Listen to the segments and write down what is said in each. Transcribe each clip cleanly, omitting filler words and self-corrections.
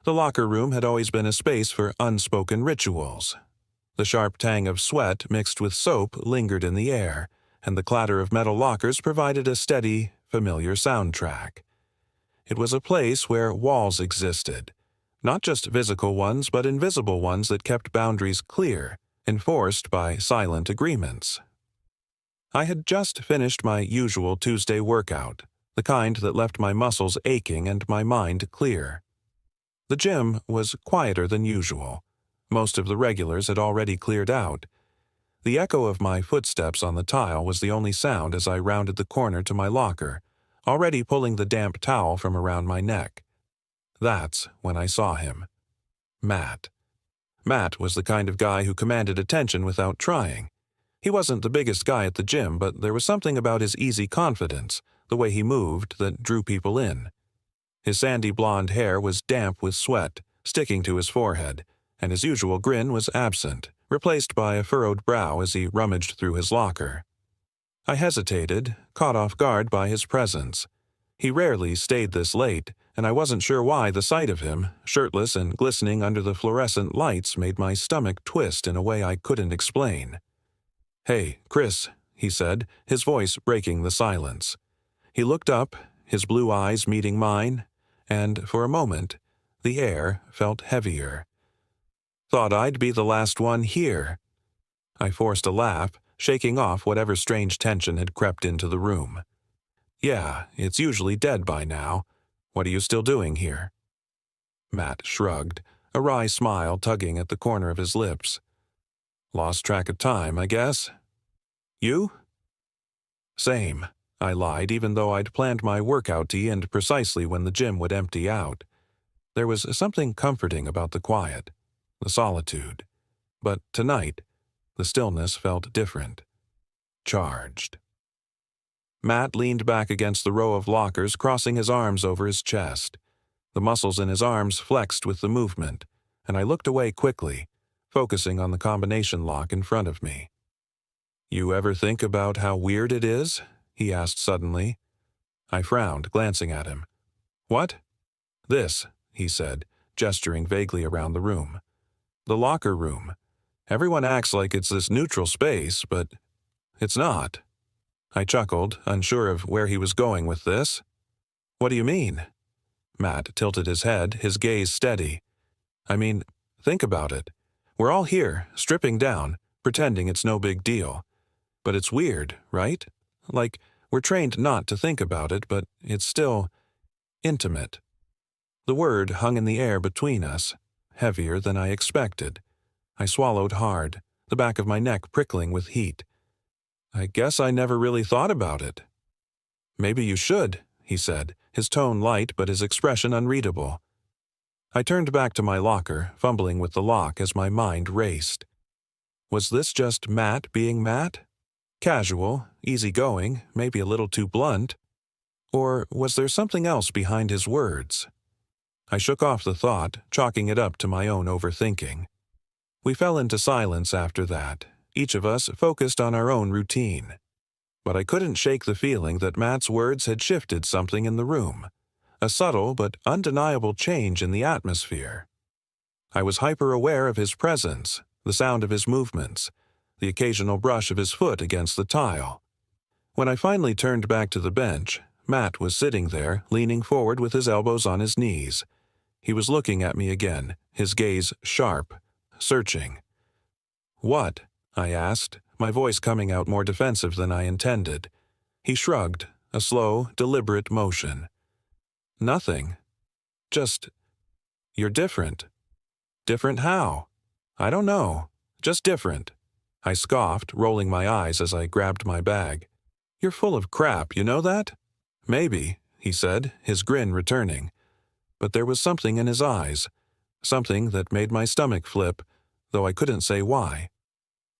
The locker room had always been a space for unspoken rituals. The sharp tang of sweat mixed with soap lingered in the air, and the clatter of metal lockers provided a steady, familiar soundtrack. It was a place where walls existed, not just physical ones but invisible ones that kept boundaries clear, enforced by silent agreements. I had just finished my usual Tuesday workout, the kind that left my muscles aching and my mind clear. The gym was quieter than usual. Most of the regulars had already cleared out. The echo of my footsteps on the tile was the only sound as I rounded the corner to my locker, already pulling the damp towel from around my neck. That's when I saw him. Matt. Matt was the kind of guy who commanded attention without trying. He wasn't the biggest guy at the gym, but there was something about his easy confidence, the way he moved, that drew people in. His sandy blonde hair was damp with sweat, sticking to his forehead, and his usual grin was absent, replaced by a furrowed brow as he rummaged through his locker. I hesitated, caught off guard by his presence. He rarely stayed this late, and I wasn't sure why the sight of him, shirtless and glistening under the fluorescent lights, made my stomach twist in a way I couldn't explain. "Hey, Chris," he said, his voice breaking the silence. He looked up, his blue eyes meeting mine, and for a moment, the air felt heavier. "Thought I'd be the last one here." I forced a laugh, shaking off whatever strange tension had crept into the room. "Yeah, it's usually dead by now. What are you still doing here?" Matt shrugged, a wry smile tugging at the corner of his lips. "Lost track of time, I guess. You?" "Same," I lied, even though I'd planned my workout to end precisely when the gym would empty out. There was something comforting about the quiet, the solitude. But tonight, the stillness felt different. Charged. Matt leaned back against the row of lockers, crossing his arms over his chest. The muscles in his arms flexed with the movement, and I looked away quickly, focusing on the combination lock in front of me. "You ever think about how weird it is?" he asked suddenly. I frowned, glancing at him. "What?" "This," he said, gesturing vaguely around the room. "The locker room. Everyone acts like it's this neutral space, but it's not." I chuckled, unsure of where he was going with this. "What do you mean?" Matt tilted his head, his gaze steady. "I mean, think about it. We're all here, stripping down, pretending it's no big deal. But it's weird, right? Like, we're trained not to think about it, but it's still intimate." The word hung in the air between us, heavier than I expected. I swallowed hard, the back of my neck prickling with heat. "I guess I never really thought about it." "Maybe you should," he said, his tone light but his expression unreadable. I turned back to my locker, fumbling with the lock as my mind raced. Was this just Matt being Matt? Casual, easygoing, maybe a little too blunt? Or was there something else behind his words? I shook off the thought, chalking it up to my own overthinking. We fell into silence after that, each of us focused on our own routine. But I couldn't shake the feeling that Matt's words had shifted something in the room, a subtle but undeniable change in the atmosphere. I was hyper-aware of his presence, the sound of his movements, the occasional brush of his foot against the tile. When I finally turned back to the bench, Matt was sitting there, leaning forward with his elbows on his knees. He was looking at me again, his gaze sharp, searching. "What?" I asked, my voice coming out more defensive than I intended. He shrugged, a slow, deliberate motion. "Nothing. Just, you're different." "Different how?" "I don't know. Just different." I scoffed, rolling my eyes as I grabbed my bag. "You're full of crap, you know that?" "Maybe," he said, his grin returning. But there was something in his eyes, something that made my stomach flip, though I couldn't say why.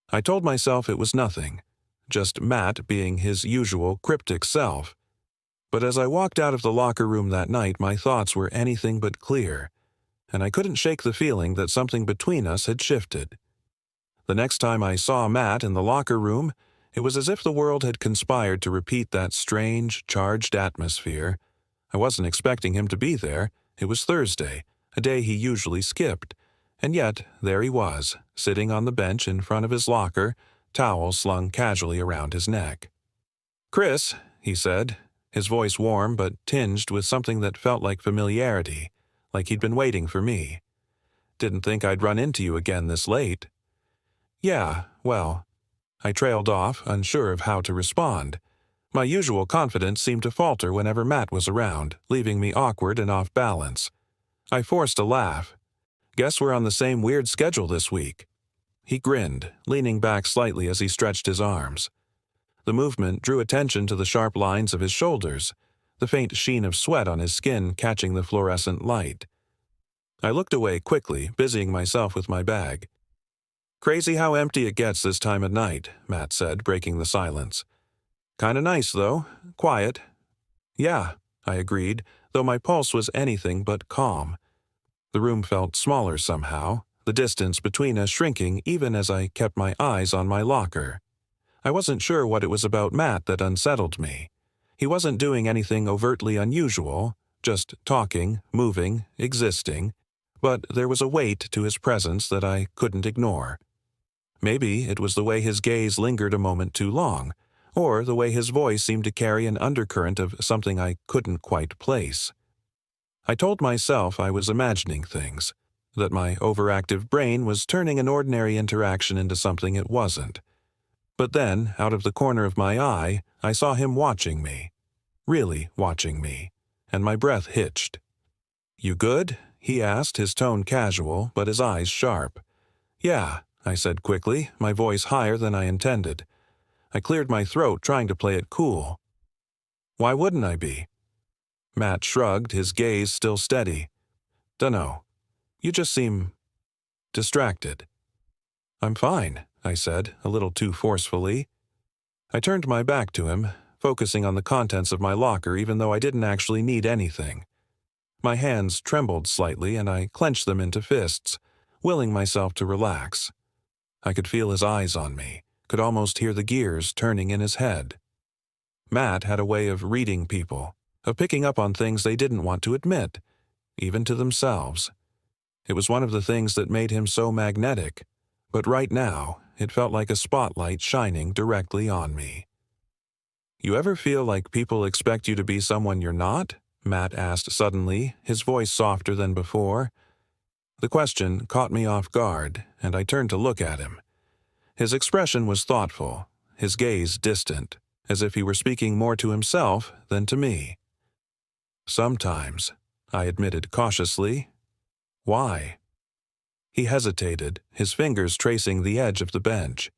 I told myself it was nothing, just Matt being his usual cryptic self. But as I walked out of the locker room that night, my thoughts were anything but clear, and I couldn't shake the feeling that something between us had shifted. The next time I saw Matt in the locker room, it was as if the world had conspired to repeat that strange, charged atmosphere. I wasn't expecting him to be there. It was Thursday, a day he usually skipped, and yet there he was, sitting on the bench in front of his locker, towel slung casually around his neck. "Chris," he said, his voice warm but tinged with something that felt like familiarity, like he'd been waiting for me. "Didn't think I'd run into you again this late." "Yeah, well," I trailed off, unsure of how to respond. My usual confidence seemed to falter whenever Matt was around, leaving me awkward and off balance. I forced a laugh. "Guess we're on the same weird schedule this week." He grinned, leaning back slightly as he stretched his arms. The movement drew attention to the sharp lines of his shoulders, the faint sheen of sweat on his skin catching the fluorescent light. I looked away quickly, busying myself with my bag. "Crazy how empty it gets this time of night," Matt said, breaking the silence. "Kinda nice, though. Quiet." "Yeah," I agreed, though my pulse was anything but calm. The room felt smaller somehow, the distance between us shrinking even as I kept my eyes on my locker. I wasn't sure what it was about Matt that unsettled me. He wasn't doing anything overtly unusual, just talking, moving, existing, but there was a weight to his presence that I couldn't ignore. Maybe it was the way his gaze lingered a moment too long, or the way his voice seemed to carry an undercurrent of something I couldn't quite place. I told myself I was imagining things, that my overactive brain was turning an ordinary interaction into something it wasn't. But then, out of the corner of my eye, I saw him watching me. Really watching me, and my breath hitched. "You good?" he asked, his tone casual, but his eyes sharp. "Yeah," I said quickly, my voice higher than I intended. I cleared my throat, trying to play it cool. "Why wouldn't I be?" Matt shrugged, his gaze still steady. "Dunno. You just seem distracted." "I'm fine," I said, a little too forcefully. I turned my back to him, focusing on the contents of my locker even though I didn't actually need anything. My hands trembled slightly and I clenched them into fists, willing myself to relax. I could feel his eyes on me, could almost hear the gears turning in his head. Matt had a way of reading people, of picking up on things they didn't want to admit, even to themselves. It was one of the things that made him so magnetic, but right now it felt like a spotlight shining directly on me. "You ever feel like people expect you to be someone you're not?" Matt asked suddenly, his voice softer than before. The question caught me off guard, and I turned to look at him. His expression was thoughtful, his gaze distant, as if he were speaking more to himself than to me. "Sometimes," I admitted cautiously. "Why?" He hesitated, his fingers tracing the edge of the bench.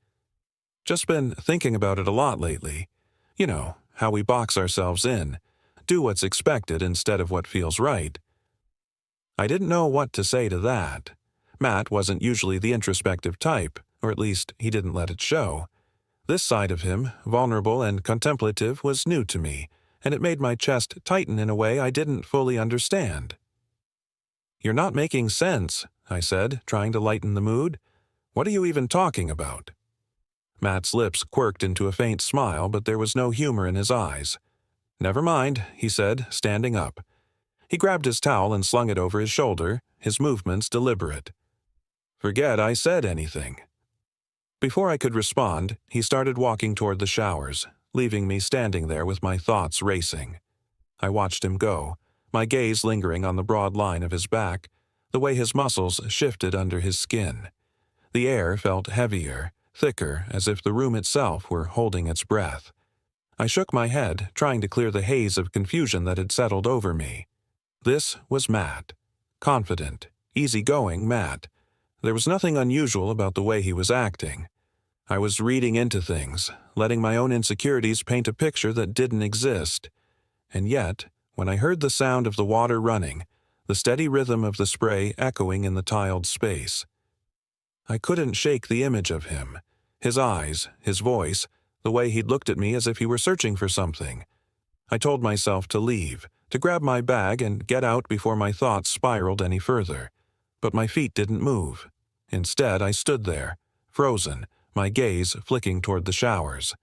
"Just been thinking about it a lot lately. You know, how we box ourselves in, do what's expected instead of what feels right." I didn't know what to say to that. Matt wasn't usually the introspective type, or at least he didn't let it show. This side of him, vulnerable and contemplative, was new to me, and it made my chest tighten in a way I didn't fully understand. "You're not making sense," I said, trying to lighten the mood. "What are you even talking about?" Matt's lips quirked into a faint smile, but there was no humor in his eyes. "Never mind," he said, standing up. He grabbed his towel and slung it over his shoulder, his movements deliberate. "Forget I said anything." Before I could respond, he started walking toward the showers, leaving me standing there with my thoughts racing. I watched him go, my gaze lingering on the broad line of his back, the way his muscles shifted under his skin. The air felt heavier, thicker, as if the room itself were holding its breath. I shook my head, trying to clear the haze of confusion that had settled over me. This was Matt. Confident, easygoing Matt. There was nothing unusual about the way he was acting. I was reading into things, letting my own insecurities paint a picture that didn't exist. And yet, when I heard the sound of the water running, the steady rhythm of the spray echoing in the tiled space, I couldn't shake the image of him, his eyes, his voice, the way he'd looked at me as if he were searching for something. I told myself to leave, to grab my bag and get out before my thoughts spiraled any further. But my feet didn't move. Instead, I stood there, frozen, my gaze flicking toward the showers.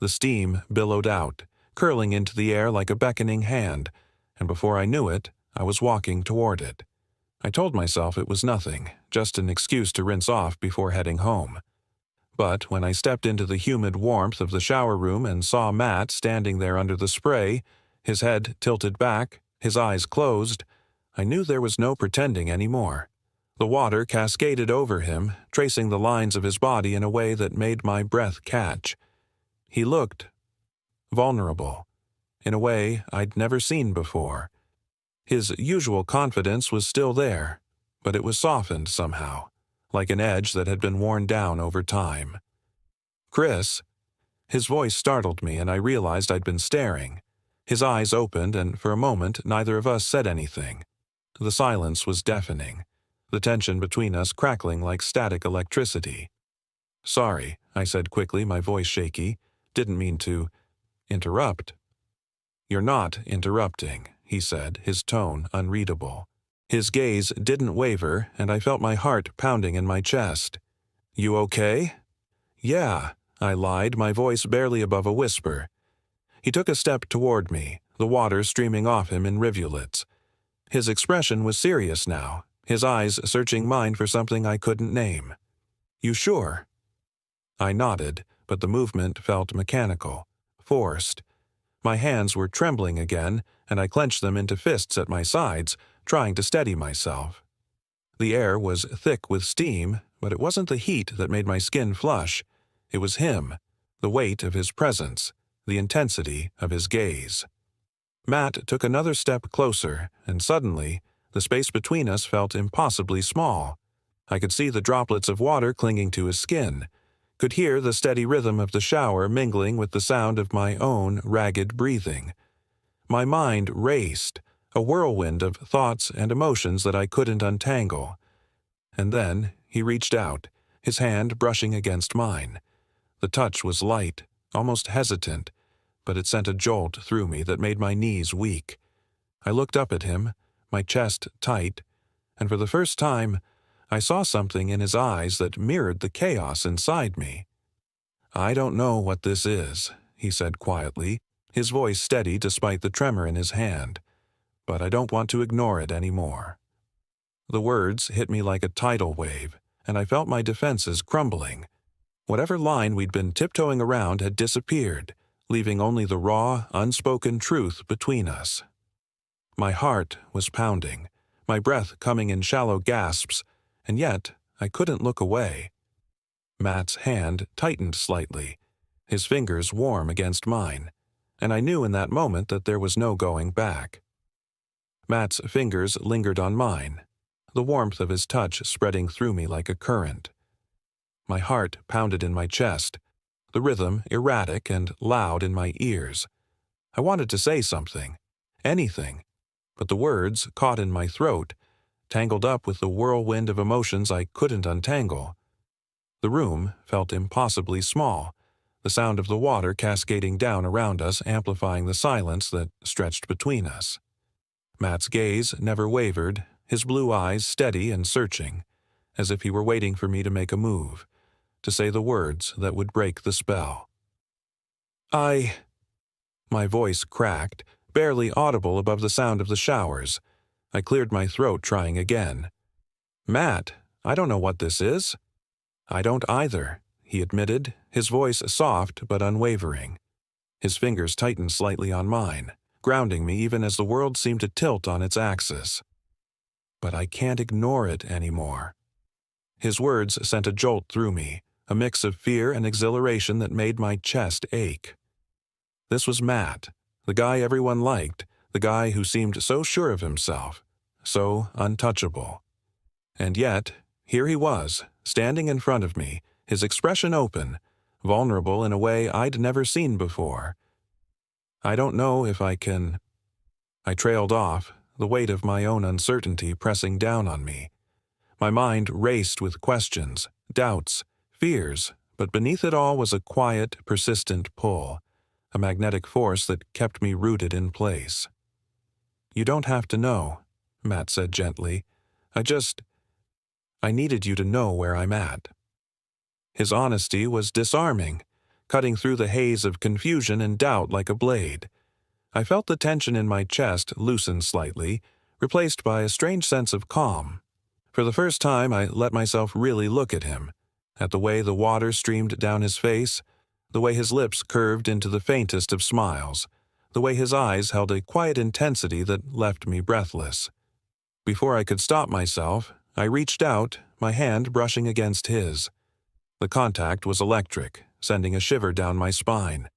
The steam billowed out, curling into the air like a beckoning hand, and before I knew it, I was walking toward it. I told myself it was nothing, just an excuse to rinse off before heading home. But when I stepped into the humid warmth of the shower room and saw Matt standing there under the spray, his head tilted back, his eyes closed, I knew there was no pretending anymore. The water cascaded over him, tracing the lines of his body in a way that made my breath catch. He looked vulnerable, in a way I'd never seen before. His usual confidence was still there, but it was softened somehow, like an edge that had been worn down over time. "Chris?" His voice startled me, and I realized I'd been staring. His eyes opened, and for a moment neither of us said anything. The silence was deafening, the tension between us crackling like static electricity. "Sorry," I said quickly, my voice shaky. "Didn't mean to interrupt." "You're not interrupting," he said, his tone unreadable. His gaze didn't waver, and I felt my heart pounding in my chest. "You okay?" "Yeah," I lied, my voice barely above a whisper. He took a step toward me, the water streaming off him in rivulets. His expression was serious now, his eyes searching mine for something I couldn't name. "You sure?" I nodded, but the movement felt mechanical, forced. My hands were trembling again, and I clenched them into fists at my sides, trying to steady myself. The air was thick with steam, but it wasn't the heat that made my skin flush. It was him, the weight of his presence, the intensity of his gaze. Matt took another step closer, and suddenly, the space between us felt impossibly small. I could see the droplets of water clinging to his skin, could hear the steady rhythm of the shower mingling with the sound of my own ragged breathing. My mind raced, a whirlwind of thoughts and emotions that I couldn't untangle. And then he reached out, his hand brushing against mine. The touch was light, almost hesitant, but it sent a jolt through me that made my knees weak. I looked up at him, my chest tight, and for the first time, I saw something in his eyes that mirrored the chaos inside me. "I don't know what this is," he said quietly, his voice steady despite the tremor in his hand, "but I don't want to ignore it anymore." The words hit me like a tidal wave, and I felt my defenses crumbling. Whatever line we'd been tiptoeing around had disappeared, leaving only the raw, unspoken truth between us. My heart was pounding, my breath coming in shallow gasps, and yet I couldn't look away. Matt's hand tightened slightly, his fingers warm against mine, and I knew in that moment that there was no going back. Matt's fingers lingered on mine, the warmth of his touch spreading through me like a current. My heart pounded in my chest, the rhythm erratic and loud in my ears. I wanted to say something, anything, but the words caught in my throat, tangled up with the whirlwind of emotions I couldn't untangle. The room felt impossibly small, the sound of the water cascading down around us amplifying the silence that stretched between us. Matt's gaze never wavered, his blue eyes steady and searching, as if he were waiting for me to make a move, to say the words that would break the spell. My voice cracked, barely audible above the sound of the showers. I cleared my throat, trying again. "Matt, I don't know what this is." "I don't either," he admitted, his voice soft but unwavering. His fingers tightened slightly on mine, grounding me even as the world seemed to tilt on its axis. "But I can't ignore it anymore." His words sent a jolt through me, a mix of fear and exhilaration that made my chest ache. This was Matt, the guy everyone liked, the guy who seemed so sure of himself, so untouchable. And yet, here he was, standing in front of me, his expression open, vulnerable in a way I'd never seen before. "I don't know if I can—" I trailed off, the weight of my own uncertainty pressing down on me. My mind raced with questions, doubts, fears, but beneath it all was a quiet, persistent pull, a magnetic force that kept me rooted in place. "You don't have to know," Matt said gently. I needed you to know where I'm at." His honesty was disarming, cutting through the haze of confusion and doubt like a blade. I felt the tension in my chest loosen slightly, replaced by a strange sense of calm. For the first time, I let myself really look at him, at the way the water streamed down his face, the way his lips curved into the faintest of smiles, the way his eyes held a quiet intensity that left me breathless. Before I could stop myself, I reached out, my hand brushing against his. The contact was electric, sending a shiver down my spine.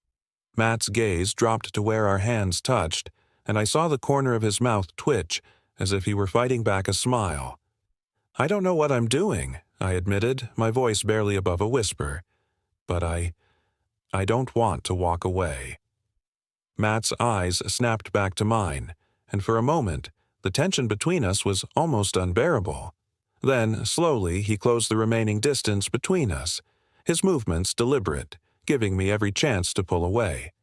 Matt's gaze dropped to where our hands touched, and I saw the corner of his mouth twitch as if he were fighting back a smile. "I don't know what I'm doing," I admitted, my voice barely above a whisper. "But I don't want to walk away." Matt's eyes snapped back to mine, and for a moment, the tension between us was almost unbearable. Then, slowly, he closed the remaining distance between us, his movements deliberate, giving me every chance to pull away.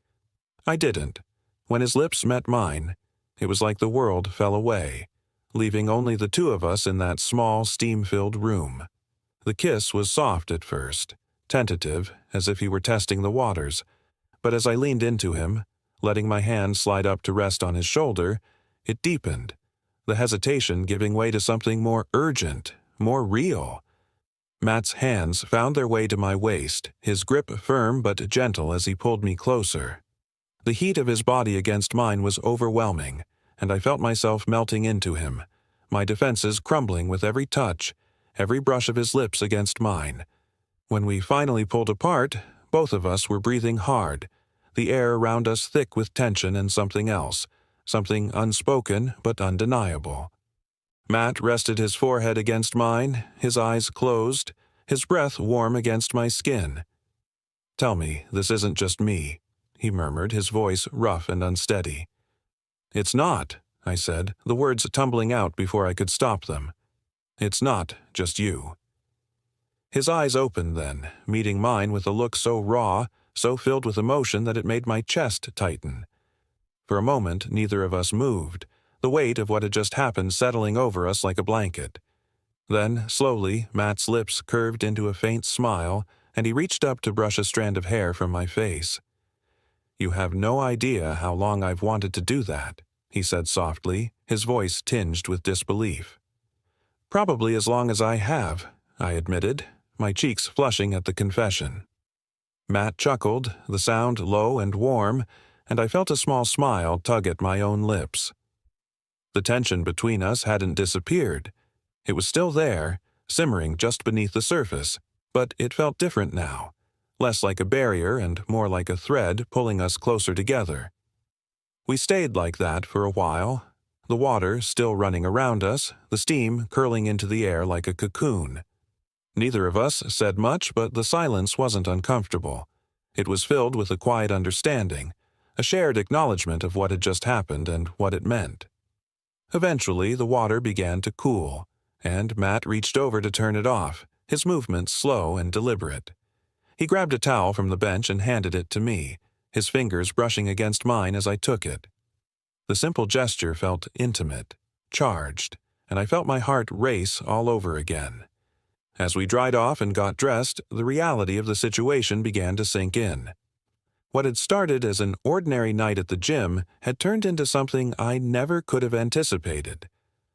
I didn't. When his lips met mine, it was like the world fell away, leaving only the two of us in that small, steam-filled room. The kiss was soft at first, tentative, as if he were testing the waters, but as I leaned into him, letting my hand slide up to rest on his shoulder, it deepened, the hesitation giving way to something more urgent, more real. Matt's hands found their way to my waist, his grip firm but gentle as he pulled me closer. The heat of his body against mine was overwhelming, and I felt myself melting into him, my defenses crumbling with every touch, every brush of his lips against mine. When we finally pulled apart, both of us were breathing hard, the air around us thick with tension and something else, something unspoken but undeniable. Matt rested his forehead against mine, his eyes closed, his breath warm against my skin. "Tell me this isn't just me," he murmured, his voice rough and unsteady. "It's not," I said, the words tumbling out before I could stop them. "It's not just you." His eyes opened then, meeting mine with a look so raw, so filled with emotion that it made my chest tighten. For a moment, neither of us moved, the weight of what had just happened settling over us like a blanket. Then, slowly, Matt's lips curved into a faint smile, and he reached up to brush a strand of hair from my face. "You have no idea how long I've wanted to do that," he said softly, his voice tinged with disbelief. "Probably as long as I have," I admitted, my cheeks flushing at the confession. Matt chuckled, the sound low and warm, and I felt a small smile tug at my own lips. The tension between us hadn't disappeared. It was still there, simmering just beneath the surface, but it felt different now, less like a barrier and more like a thread pulling us closer together. We stayed like that for a while, the water still running around us, the steam curling into the air like a cocoon. Neither of us said much, but the silence wasn't uncomfortable. It was filled with a quiet understanding, a shared acknowledgement of what had just happened and what it meant. Eventually, the water began to cool, and Matt reached over to turn it off, his movements slow and deliberate. He grabbed a towel from the bench and handed it to me, his fingers brushing against mine as I took it. The simple gesture felt intimate, charged, and I felt my heart race all over again. As we dried off and got dressed, the reality of the situation began to sink in. What had started as an ordinary night at the gym had turned into something I never could have anticipated,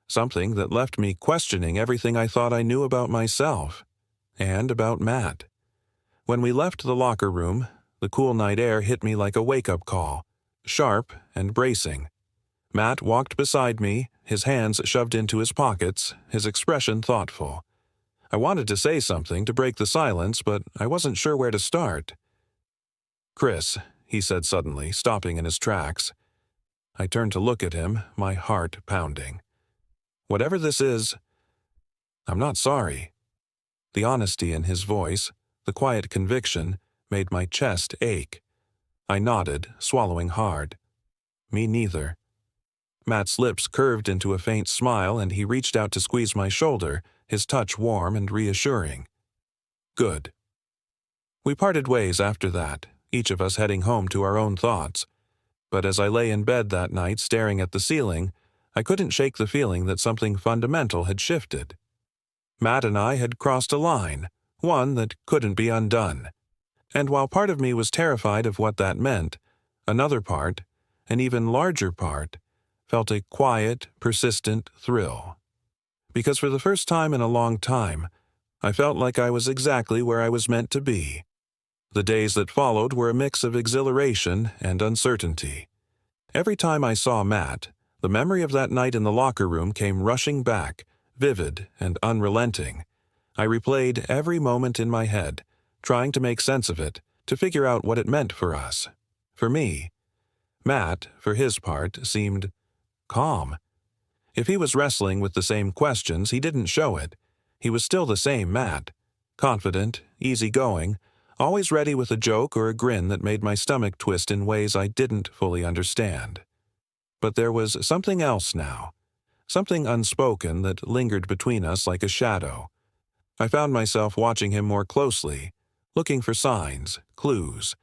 something that left me questioning everything I thought I knew about myself and about Matt. When we left the locker room, the cool night air hit me like a wake-up call, sharp and bracing. Matt walked beside me, his hands shoved into his pockets, his expression thoughtful. I wanted to say something to break the silence, but I wasn't sure where to start. "Chris," he said suddenly, stopping in his tracks. I turned to look at him, my heart pounding. "Whatever this is, I'm not sorry." The honesty in his voice, the quiet conviction, made my chest ache. I nodded, swallowing hard. "Me neither." Matt's lips curved into a faint smile, and he reached out to squeeze my shoulder, his touch warm and reassuring. "Good." We parted ways after that, each of us heading home to our own thoughts. But as I lay in bed that night staring at the ceiling, I couldn't shake the feeling that something fundamental had shifted. Matt and I had crossed a line, one that couldn't be undone. And while part of me was terrified of what that meant, another part, an even larger part, felt a quiet, persistent thrill. Because for the first time in a long time, I felt like I was exactly where I was meant to be. The days that followed were a mix of exhilaration and uncertainty. Every time I saw Matt, the memory of that night in the locker room came rushing back, vivid and unrelenting. I replayed every moment in my head, trying to make sense of it, to figure out what it meant for us. For me. Matt, for his part, seemed calm. If he was wrestling with the same questions, he didn't show it. He was still the same Matt. Confident, easygoing, always ready with a joke or a grin that made my stomach twist in ways I didn't fully understand. But there was something else now. Something unspoken that lingered between us like a shadow. I found myself watching him more closely, looking for signs, clues,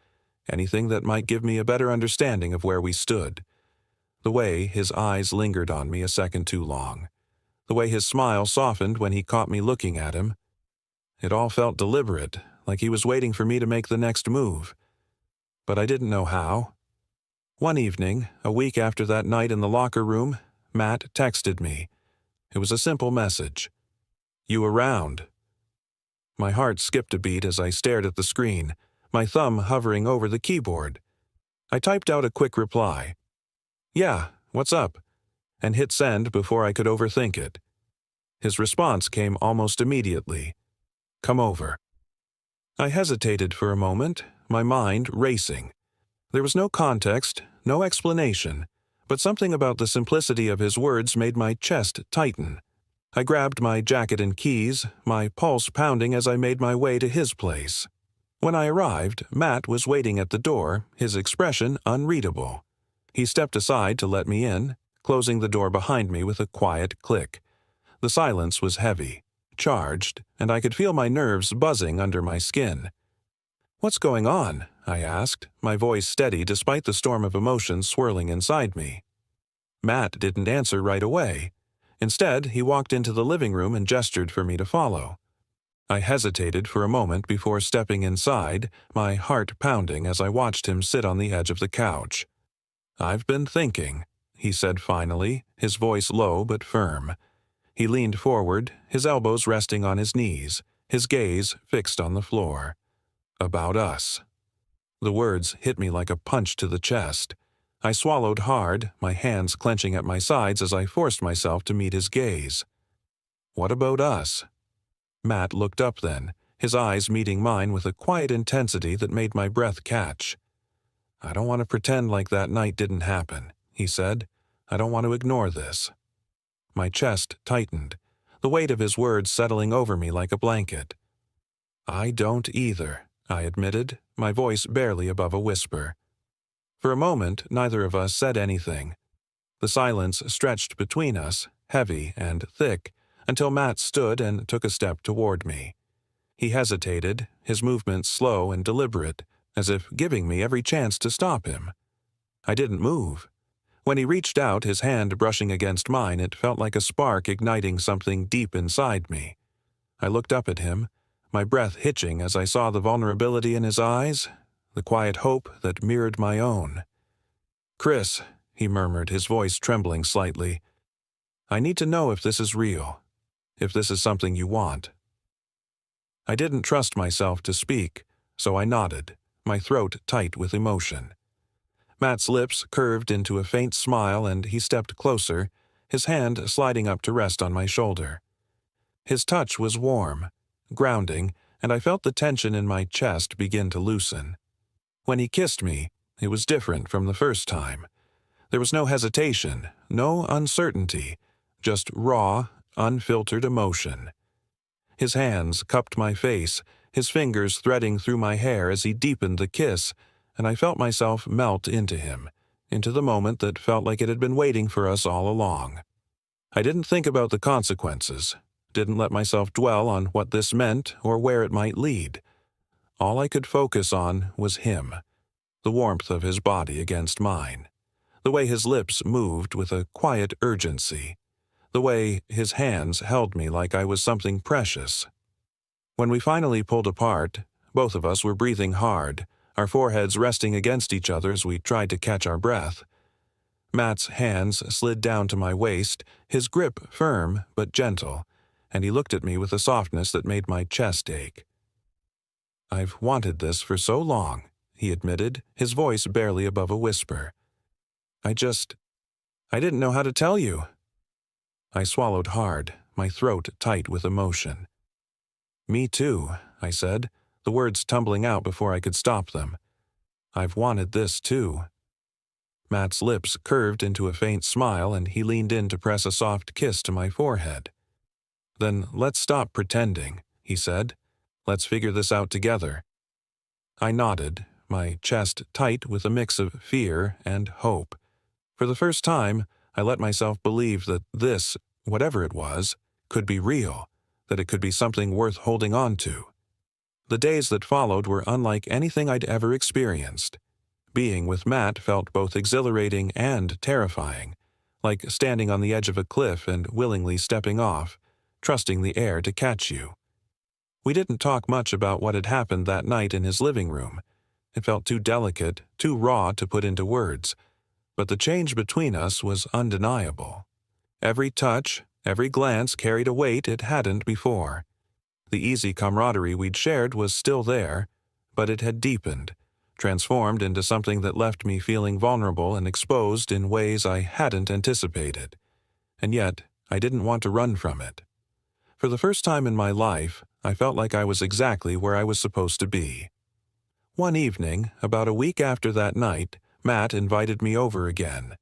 anything that might give me a better understanding of where we stood. The way his eyes lingered on me a second too long. The way his smile softened when he caught me looking at him. It all felt deliberate, like he was waiting for me to make the next move. But I didn't know how. One evening, a week after that night in the locker room, Matt texted me. It was a simple message. "You around?" My heart skipped a beat as I stared at the screen, my thumb hovering over the keyboard. I typed out a quick reply. "Yeah, what's up?" and hit send before I could overthink it. His response came almost immediately. "Come over." I hesitated for a moment, my mind racing. There was no context, no explanation, but something about the simplicity of his words made my chest tighten. I grabbed my jacket and keys, my pulse pounding as I made my way to his place. When I arrived, Matt was waiting at the door, his expression unreadable. He stepped aside to let me in, closing the door behind me with a quiet click. The silence was heavy, charged, and I could feel my nerves buzzing under my skin. "What's going on?" I asked, my voice steady despite the storm of emotions swirling inside me. Matt didn't answer right away. Instead, he walked into the living room and gestured for me to follow. I hesitated for a moment before stepping inside, my heart pounding as I watched him sit on the edge of the couch. "I've been thinking," he said finally, his voice low but firm. He leaned forward, his elbows resting on his knees, his gaze fixed on the floor. "About us." The words hit me like a punch to the chest. I swallowed hard, my hands clenching at my sides as I forced myself to meet his gaze. "What about us?" Matt looked up then, his eyes meeting mine with a quiet intensity that made my breath catch. "I don't want to pretend like that night didn't happen," he said. "I don't want to ignore this." My chest tightened, the weight of his words settling over me like a blanket. "I don't either," I admitted, my voice barely above a whisper. For a moment, neither of us said anything. The silence stretched between us, heavy and thick, until Matt stood and took a step toward me. He hesitated, his movements slow and deliberate, as if giving me every chance to stop him. I didn't move. When he reached out, his hand brushing against mine, it felt like a spark igniting something deep inside me. I looked up at him, my breath hitching as I saw the vulnerability in his eyes, the quiet hope that mirrored my own. "Chris," he murmured, his voice trembling slightly, "I need to know if this is real, if this is something you want." I didn't trust myself to speak, so I nodded, my throat tight with emotion. Matt's lips curved into a faint smile and he stepped closer, his hand sliding up to rest on my shoulder. His touch was warm, grounding, and I felt the tension in my chest begin to loosen. When he kissed me, it was different from the first time. There was no hesitation, no uncertainty, just raw, unfiltered emotion. His hands cupped my face, his fingers threading through my hair as he deepened the kiss, and I felt myself melt into him, into the moment that felt like it had been waiting for us all along. I didn't think about the consequences, didn't let myself dwell on what this meant or where it might lead. All I could focus on was him, the warmth of his body against mine, the way his lips moved with a quiet urgency, the way his hands held me like I was something precious. When we finally pulled apart, both of us were breathing hard, our foreheads resting against each other as we tried to catch our breath. Matt's hands slid down to my waist, his grip firm but gentle, and he looked at me with a softness that made my chest ache. "I've wanted this for so long," he admitted, his voice barely above a whisper. I didn't know how to tell you." I swallowed hard, my throat tight with emotion. "Me too," I said, the words tumbling out before I could stop them. "I've wanted this too." Matt's lips curved into a faint smile and he leaned in to press a soft kiss to my forehead. "Then let's stop pretending," he said. "Let's figure this out together." I nodded, my chest tight with a mix of fear and hope. For the first time, I let myself believe that this, whatever it was, could be real, that it could be something worth holding on to. The days that followed were unlike anything I'd ever experienced. Being with Matt felt both exhilarating and terrifying, like standing on the edge of a cliff and willingly stepping off, trusting the air to catch you. We didn't talk much about what had happened that night in his living room. It felt too delicate, too raw to put into words, but the change between us was undeniable. Every touch, every glance carried a weight it hadn't before. The easy camaraderie we'd shared was still there, but it had deepened, transformed into something that left me feeling vulnerable and exposed in ways I hadn't anticipated. And yet, I didn't want to run from it. For the first time in my life, I felt like I was exactly where I was supposed to be. One evening, about a week after that night, Matt invited me over again.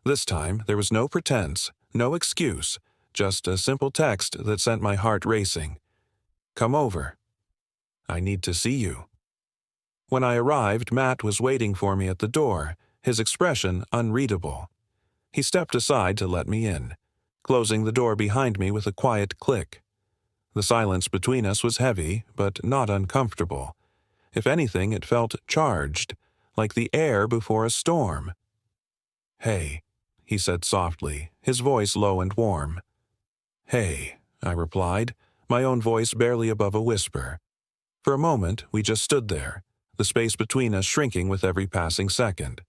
This time, there was no pretense, no excuse, just a simple text that sent my heart racing. "Come over. I need to see you." When I arrived, Matt was waiting for me at the door, his expression unreadable. He stepped aside to let me in, closing the door behind me with a quiet click. The silence between us was heavy, but not uncomfortable. If anything, it felt charged, like the air before a storm. "Hey," he said softly, his voice low and warm. "Hey," I replied, my own voice barely above a whisper. For a moment, we just stood there, the space between us shrinking with every passing second.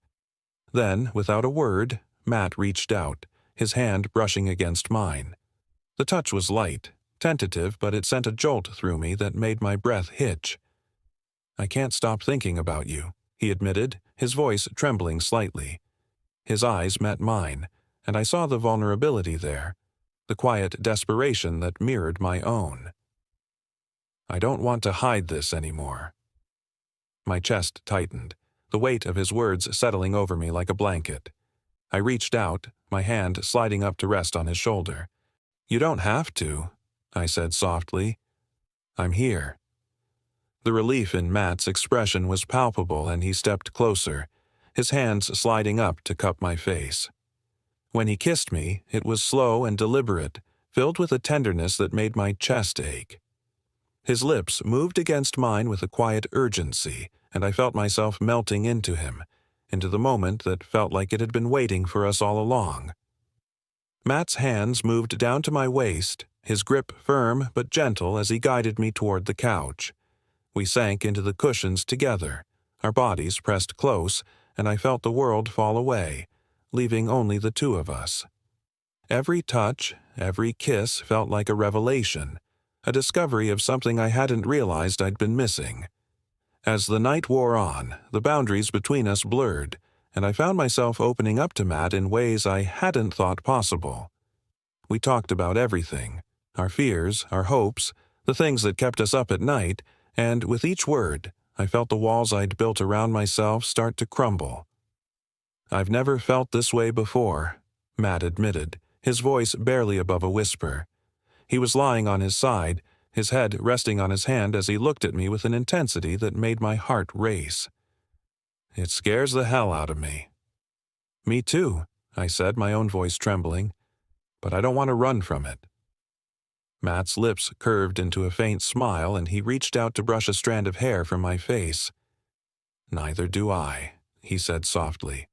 Then, without a word, Matt reached out, his hand brushing against mine. The touch was light, tentative, but it sent a jolt through me that made my breath hitch. "I can't stop thinking about you," he admitted, his voice trembling slightly. His eyes met mine, and I saw the vulnerability there, the quiet desperation that mirrored my own. "I don't want to hide this anymore." My chest tightened, the weight of his words settling over me like a blanket. I reached out, my hand sliding up to rest on his shoulder. "You don't have to," I said softly. "I'm here." The relief in Matt's expression was palpable, and he stepped closer, his hands sliding up to cup my face. When he kissed me, it was slow and deliberate, filled with a tenderness that made my chest ache. His lips moved against mine with a quiet urgency, and I felt myself melting into him, into the moment that felt like it had been waiting for us all along. Matt's hands moved down to my waist, his grip firm but gentle as he guided me toward the couch. We sank into the cushions together, our bodies pressed close, and I felt the world fall away, leaving only the two of us. Every touch, every kiss felt like a revelation, a discovery of something I hadn't realized I'd been missing. As the night wore on, the boundaries between us blurred, and I found myself opening up to Matt in ways I hadn't thought possible. We talked about everything, our fears, our hopes, the things that kept us up at night, and with each word, I felt the walls I'd built around myself start to crumble. "I've never felt this way before," Matt admitted, his voice barely above a whisper. He was lying on his side, his head resting on his hand as he looked at me with an intensity that made my heart race. "It scares the hell out of me." "Me too," I said, my own voice trembling. "But I don't want to run from it." Matt's lips curved into a faint smile, and he reached out to brush a strand of hair from my face. "Neither do I," he said softly.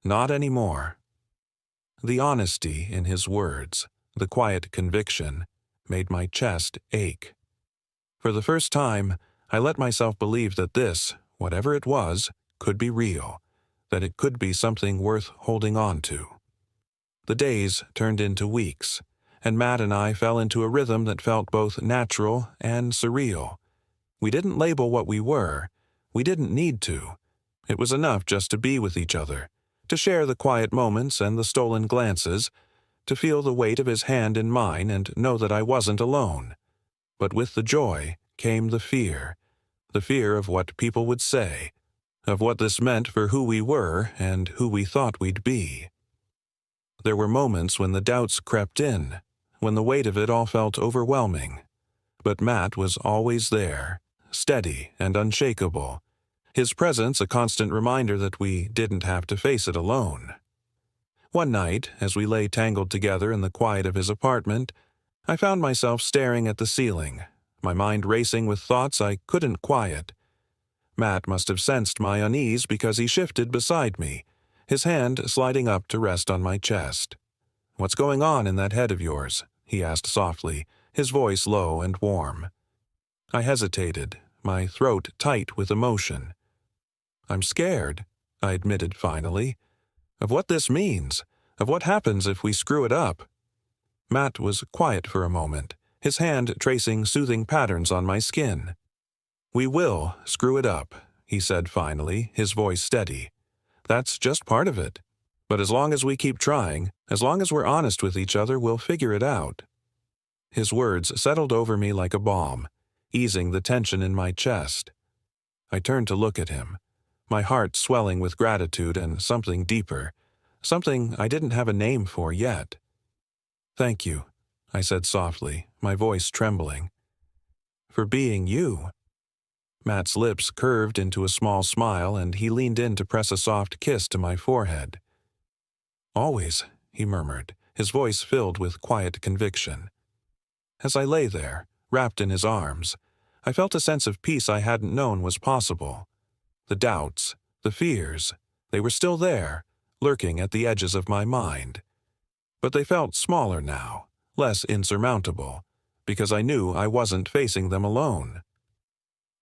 "Not anymore." The honesty in his words, the quiet conviction, made my chest ache. For the first time, I let myself believe that this, whatever it was, could be real, that it could be something worth holding on to. The days turned into weeks, and Matt and I fell into a rhythm that felt both natural and surreal. We didn't label what we were. We didn't need to. It was enough just to be with each other, to share the quiet moments and the stolen glances, to feel the weight of his hand in mine and know that I wasn't alone. But with the joy came the fear of what people would say, of what this meant for who we were and who we thought we'd be. There were moments when the doubts crept in, when the weight of it all felt overwhelming. But Matt was always there, steady and unshakable, his presence a constant reminder that we didn't have to face it alone. One night, as we lay tangled together in the quiet of his apartment, I found myself staring at the ceiling, my mind racing with thoughts I couldn't quiet. Matt must have sensed my unease because he shifted beside me, his hand sliding up to rest on my chest. "What's going on in that head of yours?" he asked softly, his voice low and warm. I hesitated, my throat tight with emotion. "I'm scared," I admitted finally, "of what this means, of what happens if we screw it up." Matt was quiet for a moment, his hand tracing soothing patterns on my skin. "We will screw it up," he said finally, his voice steady. "That's just part of it. But as long as we keep trying, as long as we're honest with each other, we'll figure it out." His words settled over me like a balm, easing the tension in my chest. I turned to look at him, my heart swelling with gratitude and something deeper, something I didn't have a name for yet. "Thank you," I said softly, my voice trembling. "For being you." Matt's lips curved into a small smile, and he leaned in to press a soft kiss to my forehead. "Always," he murmured, his voice filled with quiet conviction. As I lay there, wrapped in his arms, I felt a sense of peace I hadn't known was possible. The doubts, the fears, they were still there, lurking at the edges of my mind. But they felt smaller now, less insurmountable, because I knew I wasn't facing them alone.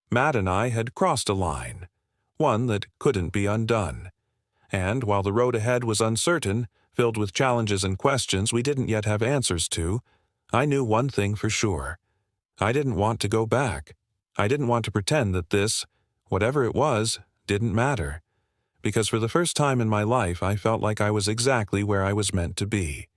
Matt and I had crossed a line, one that couldn't be undone. And while the road ahead was uncertain, filled with challenges and questions we didn't yet have answers to, I knew one thing for sure. I didn't want to go back. I didn't want to pretend that this, whatever it was, didn't matter. Because for the first time in my life I felt like I was exactly where I was meant to be.